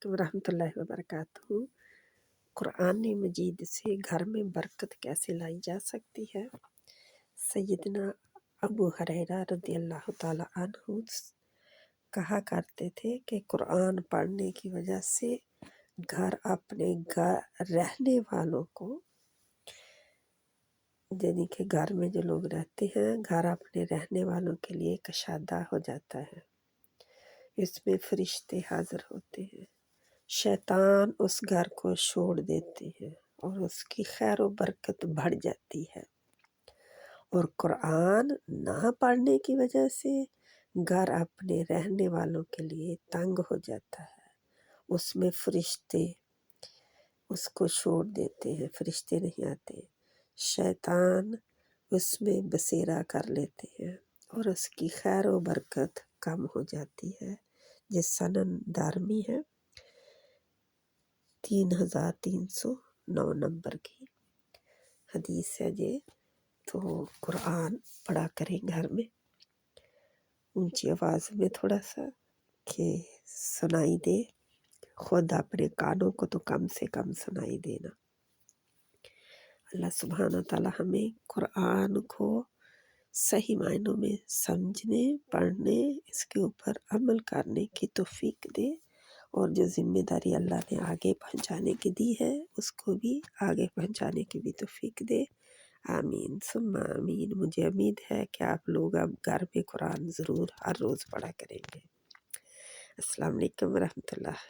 वरहमतुल्लाहि वबरकातुहू। कुरान मजीद से घर में बरकत कैसे लाई जा सकती है। सैयदना अबू हुरैरा रज़ियल्लाहु ताला अन्हु कहा करते थे कि कुरान पढ़ने की वजह से घर अपने घर रहने वालों को, यानी कि घर में जो लोग रहते हैं, घर अपने रहने वालों के लिए कशादा हो जाता है। इसमें फरिश्ते हाजिर होते हैं, शैतान उस घर को छोड़ देते हैं और उसकी खैर व बरकत बढ़ जाती है। और कुरान ना पढ़ने की वजह से घर अपने रहने वालों के लिए तंग हो जाता है। उसमें फरिश्ते उसको छोड़ देते हैं, फरिश्ते नहीं आते। शैतान उसमें बसेरा कर लेते हैं और उसकी खैर व बरकत कम हो जाती है। जिस सनन दारमी है 3309 नंबर की हदीस है ये। तो कुरान पढ़ा करें घर में, ऊंची आवाज़ में थोड़ा सा कि सुनाई दे। खुद अपने कानों को तो कम से कम सुनाई देना। अल्लाह सुब्हाना ताला हमें कुरान को सही मायनों में समझने, पढ़ने, इसके ऊपर अमल करने की तौफीक दे और जो जिम्मेदारी अल्लाह ने आगे पहुंचाने की दी है उसको भी आगे पहुंचाने की भी तौफीक दे। आमीन सुम्मा आमीन। मुझे उम्मीद है कि आप लोग अब घर में कुरान ज़रूर हर रोज़ पढ़ा करेंगे। अस्सलाम वालेकुम रहमतुल्लाह।